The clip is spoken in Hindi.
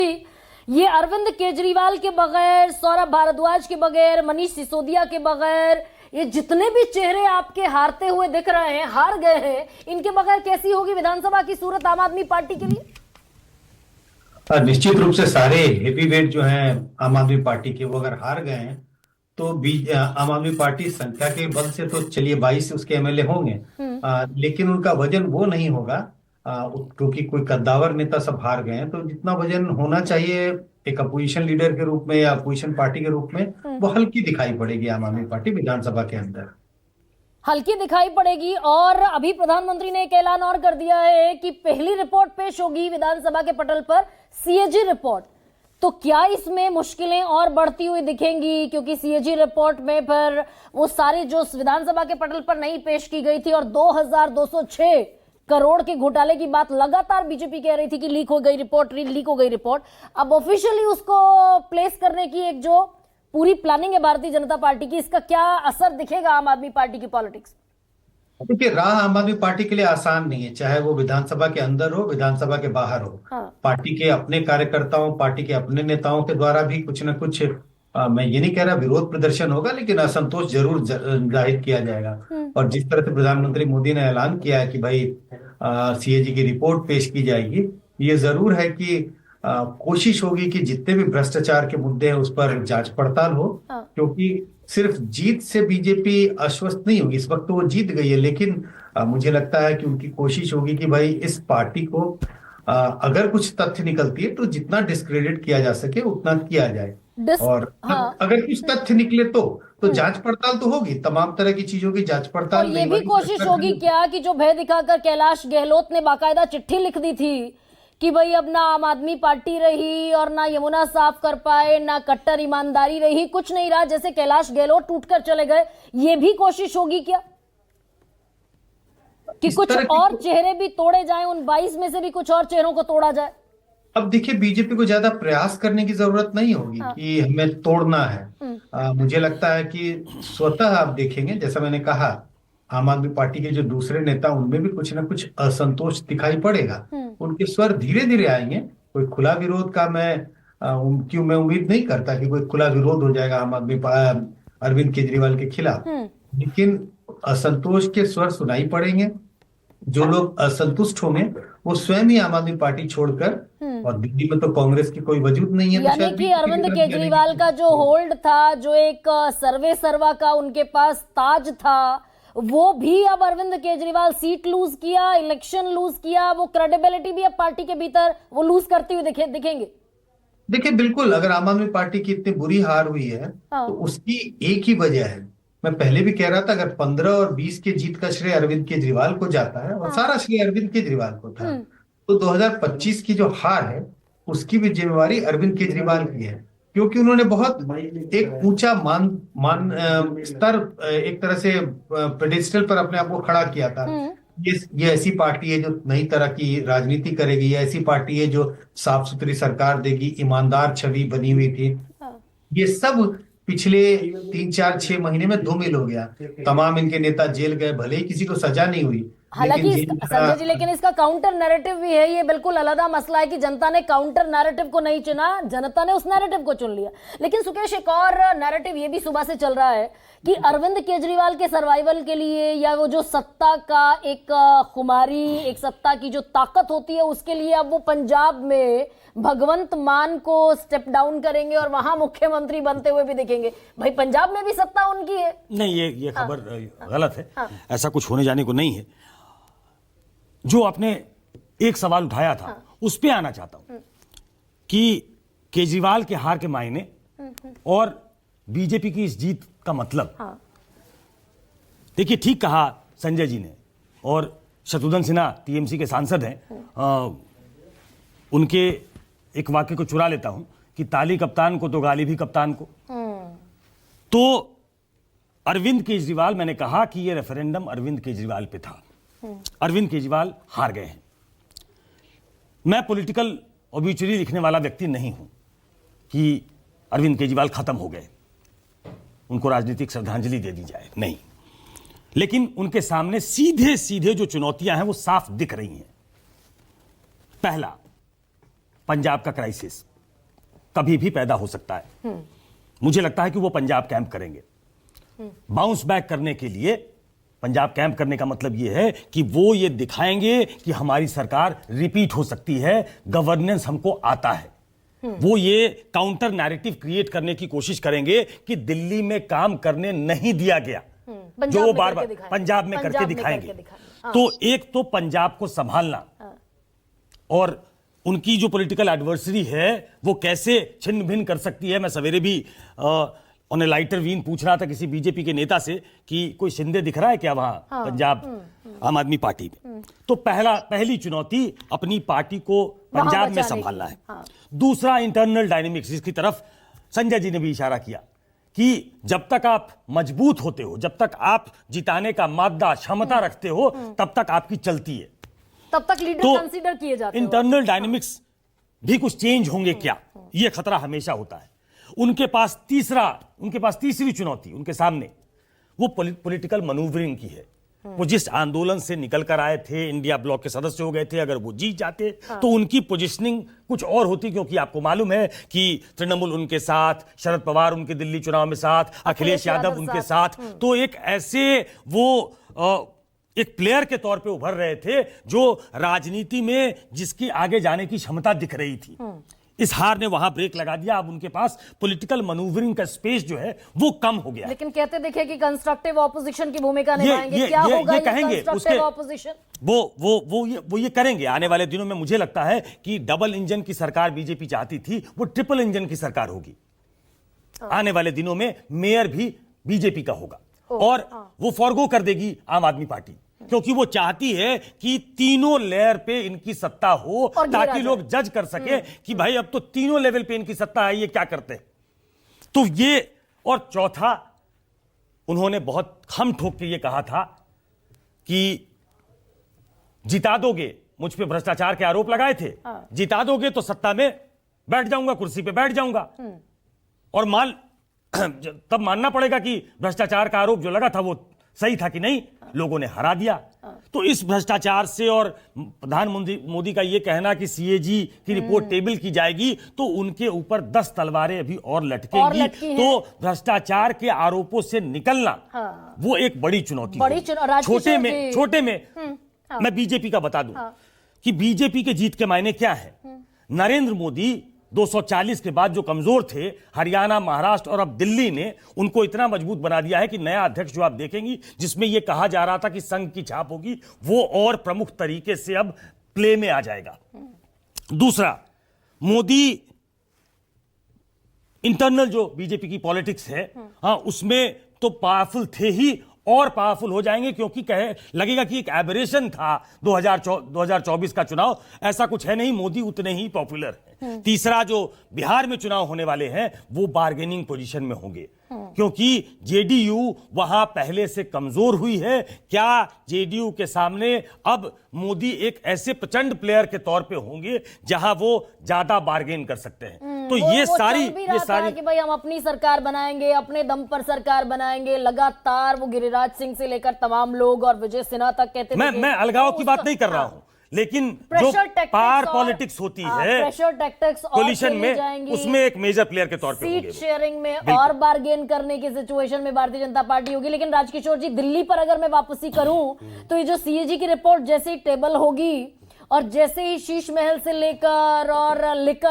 ये अरविंद केजरीवाल के बगैर, सौरभ भारद्वाज के बगैर, मनीष सिसोदिया के बगैर, ये जितने भी चेहरे आपके हारते हुए दिख रहे हैं, हार गए हैं, इनके बगैर कैसी होगी विधानसभा की सूरत आम आदमी पार्टी के लिए? निश्चित रूप से सारे हेवीवेट जो हैं आम आदमी पार्टी के, वो अगर हार गए हैं तो आम आदमी पार्टी संख्या के बल से तो चलिए 22 उसके एमएलए होंगे, लेकिन उनका वजन वो नहीं होगा क्योंकि कोई कद्दावर नेता सब हार गए हैं। तो जितना वजन होना चाहिए एक अपोजिशन लीडर के रूप में या अपोजिशन पार्टी के रूप में, वो हल्की दिखाई पड़ेगी आम आदमी पार्टी विधानसभा के अंदर, हल्की दिखाई पड़ेगी। और अभी प्रधानमंत्री ने एक ऐलान और कर दिया है कि पहली रिपोर्ट पेश होगी विधानसभा के पटल पर, सीएजी रिपोर्ट। तो क्या इसमें मुश्किलें और बढ़ती हुई दिखेंगी? क्योंकि सीएजी रिपोर्ट में पर वो सारे जो विधानसभा के पटल पर नहीं पेश की गई थी और 2206 करोड़ के घोटाले की बात लगातार बीजेपी कह रही थी कि लीक हो गई रिपोर्ट, अब ऑफिशियली उसको प्लेस करने की एक जो पूरी प्लानिंग है भारतीय जनता पार्टी की, इसका क्या असर दिखेगा आम आदमी पार्टी की पॉलिटिक्स? देखिए, राह आम आदमी पार्टी के लिए आसान नहीं है, चाहे वो विधानसभा के अंदर हो, विधानसभा के बाहर हो। पार्टी के अपने कार्यकर्ताओं, पार्टी के अपने नेताओं के द्वारा भी कुछ न कुछ, मैं ये नहीं कह रहा विरोध प्रदर्शन होगा, लेकिन असंतोष जरूर जाहिर किया जाएगा। और जिस तरह से प्रधानमंत्री मोदी ने ऐलान किया है कि भाई सीएजी की रिपोर्ट पेश की जाएगी, ये जरूर है कि कोशिश होगी कि जितने भी भ्रष्टाचार के मुद्दे हैं उस पर जांच पड़ताल हो, क्योंकि सिर्फ जीत से बीजेपी आश्वस्त नहीं होगी। इस वक्त तो वो जीत गई है, लेकिन मुझे लगता है कि उनकी कोशिश होगी कि भाई इस पार्टी को अगर कुछ तथ्य निकलती है तो जितना डिस्क्रेडिट किया जा सके उतना किया जाए। और अगर कुछ तथ्य निकले तो जांच पड़ताल तो होगी, तमाम तरह की चीजों की जांच पड़ताल। और ये भी कोशिश होगी क्या कि जो भय दिखाकर कैलाश गहलोत ने बाकायदा चिट्ठी लिख दी थी कि भाई अब ना आम आदमी पार्टी रही और ना यमुना साफ कर पाए, ना कट्टर ईमानदारी रही, कुछ नहीं रहा, जैसे कैलाश गहलोत टूटकर चले गए, ये भी कोशिश होगी क्या कि कुछ और चेहरे भी तोड़े जाएं, उन 22 में से भी कुछ और चेहरों को तोड़ा जाए? अब देखिए, बीजेपी को ज्यादा प्रयास करने की जरूरत नहीं होगी कि हमें तोड़ना है। मुझे लगता है कि स्वतः आप देखेंगे, जैसा मैंने कहा, आम आदमी पार्टी के जो दूसरे नेता, उनमें भी कुछ ना कुछ असंतोष दिखाई पड़ेगा। उनके स्वर धीरे धीरे आएंगे। कोई खुला विरोध का मैं उम्मीद नहीं करता कि कोई खुला विरोध हो जाएगा आम आदमी अरविंद केजरीवाल के खिलाफ, लेकिन असंतोष के स्वर सुनाई पड़ेंगे। जो लोग असंतुष्ट होंगे वो स्वयं ही आम आदमी पार्टी छोड़कर, और दिल्ली में तो कांग्रेस की कोई वजूद नहीं है, यानी कि अरविंद केजरीवाल का जो होल्ड था, जो एक सर्वा का उनके पास ताज था, वो भी अब अरविंद केजरीवाल सीट लूज किया, इलेक्शन लूज किया, वो क्रेडिबिलिटी भी अब पार्टी के भीतर वो लूज करती हुई दिखेंगे। देखिए, बिल्कुल, अगर आम आदमी पार्टी की इतनी बुरी हार हुई है तो उसकी एक ही वजह है। मैं पहले भी कह रहा था, अगर 15 और 20 के जीत का श्रेय अरविंद केजरीवाल को जाता है और सारा श्रेय अरविंद केजरीवाल को था, तो 2025 की जो हार है उसकी भी जिम्मेवारी अरविंद केजरीवाल की है, क्योंकि उन्होंने बहुत एक ऊंचा स्तर, एक तरह से पेडेस्टल पर अपने आप को खड़ा किया था। ये ऐसी पार्टी है जो नई तरह की राजनीति करेगी, ये ऐसी पार्टी है जो साफ सुथरी सरकार देगी, ईमानदार छवि बनी हुई थी। ये सब पिछले 3-4-6 महीने में धूमिल हो गया। तमाम इनके नेता जेल गए, भले ही किसी को सजा नहीं हुई, हालांकि संजय जी, लेकिन इसका काउंटर नैरेटिव भी है। ये बिल्कुल अलग मसला है कि जनता ने काउंटर नैरेटिव को नहीं चुना, जनता ने उस नैरेटिव को चुन लिया। लेकिन सुकेश, एक और नैरेटिव ये भी सुबह से चल रहा है कि अरविंद केजरीवाल के सर्वाइवल के लिए, या वो जो सत्ता का एक खुमारी, एक सत्ता की जो ताकत होती है, उसके लिए अब वो पंजाब में भगवंत मान को स्टेप डाउन करेंगे और वहां मुख्यमंत्री बनते हुए भी दिखेंगे। भाई, पंजाब में भी सत्ता उनकी है। नहीं, ये खबर गलत है। ऐसा कुछ होने जाने को नहीं है। जो आपने एक सवाल उठाया था उस पे आना चाहता हूं कि केजरीवाल के हार के मायने और बीजेपी की इस जीत का मतलब। देखिए, ठीक कहा संजय जी ने, और शत्रुघ्न सिन्हा टीएमसी के सांसद हैं, उनके एक वाक्य को चुरा लेता हूं कि ताली कप्तान को तो गाली भी कप्तान को। तो अरविंद केजरीवाल, मैंने कहा कि यह रेफरेंडम अरविंद केजरीवाल पे था। अरविंद केजरीवाल हार गए हैं। मैं पॉलिटिकल ऑब्यूचरी लिखने वाला व्यक्ति नहीं हूं कि अरविंद केजरीवाल खत्म हो गए, उनको राजनीतिक श्रद्धांजलि दे दी जाए, नहीं। लेकिन उनके सामने सीधे सीधे जो चुनौतियां हैं वो साफ दिख रही हैं। पहला, पंजाब का क्राइसिस, कभी भी पैदा हो सकता है। मुझे लगता है कि वो पंजाब कैंप करेंगे। बाउंस बैक करने के लिए पंजाब कैंप करने का मतलब ये है कि वो ये दिखाएंगे कि हमारी सरकार रिपीट हो सकती है, गवर्नेंस हमको आता है। वो ये काउंटर नैरेटिव क्रिएट करने की कोशिश करेंगे कि दिल्ली में काम करने नहीं दिया गया, जो वो बार बार पंजाब में करके दिखाएंगे। तो एक तो पंजाब को संभालना और उनकी जो पॉलिटिकल एडवर्सरी है वो कैसे छिन्न भिन्न कर सकती है। मैं सवेरे भी ऑन ए लाइटर वीन पूछ रहा था किसी बीजेपी के नेता से कि कोई शिंदे दिख रहा है क्या वहां पंजाब आम आदमी पार्टी में। तो पहली चुनौती अपनी पार्टी को पंजाब में संभालना है। दूसरा इंटरनल डायनेमिक्स, जिसकी तरफ संजय जी ने भी इशारा किया कि जब तक आप मजबूत होते हो, जब तक आप जिताने का मादा क्षमता रखते हो, तब तक आपकी चलती है, तब तक लीडर कंसीडर किए जाते हैं। इंटरनल डायनेमिक्स भी कुछ चेंज होंगे क्या, यह खतरा हमेशा होता है। उनके पास तीसरी चुनौती उनके सामने वो पॉलिटिकल मैनूवरिंग की है। वो जिस आंदोलन से निकल कर आए थे, इंडिया ब्लॉक के सदस्य हो गए थे, अगर वो जीत जाते तो उनकी पोजीशनिंग कुछ और होती, क्योंकि आपको मालूम है कि तृणमूल उनके साथ, शरद पवार उनके दिल्ली चुनाव में साथ, अखिलेश यादव उनके साथ। तो एक ऐसे वो एक प्लेयर के तौर पे उभर रहे थे जो राजनीति में जिसकी आगे जाने की क्षमता दिख रही थी। इस हार ने वहां ब्रेक लगा दिया। अब उनके पास पॉलिटिकल मैनूवरिंग का स्पेस जो है वो कम हो गया। लेकिन कहते देखे कि कंस्ट्रक्टिव ऑपोजिशन की भूमिका निभाएंगे, क्या होगा ये कहेंगे उसके ऑपोजिशन? वो ये करेंगे आने वाले दिनों में। मुझे लगता है कि डबल इंजन की सरकार बीजेपी चाहती थी, वो ट्रिपल इंजन की सरकार होगी। आने वाले दिनों में मेयर भी बीजेपी का होगा और वो फॉरगो कर देगी आम आदमी पार्टी, क्योंकि वो चाहती है कि तीनों लेयर पे इनकी सत्ता हो, ताकि लोग जज कर सके कि भाई अब तो तीनों लेवल पे इनकी सत्ता है, ये क्या करते हैं। तो ये, और चौथा, उन्होंने बहुत खम ठोक के ये कहा था कि जिता दोगे, मुझ पे भ्रष्टाचार के आरोप लगाए थे, जिता दोगे तो सत्ता में बैठ जाऊंगा, कुर्सी पे बैठ जाऊंगा, और तब मानना पड़ेगा कि भ्रष्टाचार का आरोप जो लगा था वो सही था कि नहीं, लोगों ने हरा दिया। तो इस भ्रष्टाचार से, और प्रधानमंत्री मोदी का यह कहना कि सीएजी की रिपोर्ट टेबल की जाएगी, तो उनके ऊपर 10 तलवारें अभी और लटकेंगी। तो भ्रष्टाचार के आरोपों से निकलना वो एक बड़ी चुनौती है। छोटे में मैं बीजेपी का बता दूं कि बीजेपी के जीत के मायने क्या है। नरेंद्र मोदी 240 के बाद जो कमजोर थे, हरियाणा, महाराष्ट्र और अब दिल्ली ने उनको इतना मजबूत बना दिया है कि नया अध्यक्ष जो आप देखेंगी, जिसमें यह कहा जा रहा था कि संघ की छाप होगी, वो और प्रमुख तरीके से अब प्ले में आ जाएगा। दूसरा, मोदी इंटरनल जो बीजेपी की पॉलिटिक्स है, उसमें तो पावरफुल थे ही, और पावरफुल हो जाएंगे, क्योंकि लगेगा कि एक एबरेशन था 2024 का चुनाव, ऐसा कुछ है नहीं, मोदी उतने ही पॉपुलर हैं। तीसरा, जो बिहार में चुनाव होने वाले हैं वो बार्गेनिंग पोजीशन में होंगे, क्योंकि जेडीयू वहां पहले से कमजोर हुई है। क्या जेडीयू के सामने अब मोदी एक ऐसे प्रचंड प्लेयर के तौर पे होंगे जहां वो ज्यादा बार्गेन कर सकते हैं। तो ये सारी कि भाई हम अपनी सरकार बनाएंगे, अपने दम पर सरकार बनाएंगे, लगातार वो गिरिराज सिंह से लेकर तमाम लोग और विजय सिन्हा तक कहते थे। मैं अलगाव की बात नहीं कर रहा हूं, लेकिन जो पावर पॉलिटिक्स होती है प्रेशर टैक्टिक्स कोलिशन में, उसमें एक मेजर प्लेयर के तौर पे सीट शेयरिंग में और बार्गेन करने की सिचुएशन में भारतीय जनता पार्टी होगी। लेकिन राजकिशोर जी, दिल्ली पर अगर मैं वापसी करूं तो ये जो सीएजी की रिपोर्ट जैसे ही टेबल होगी और जैसे ही शीश महल से लेकर और लिकर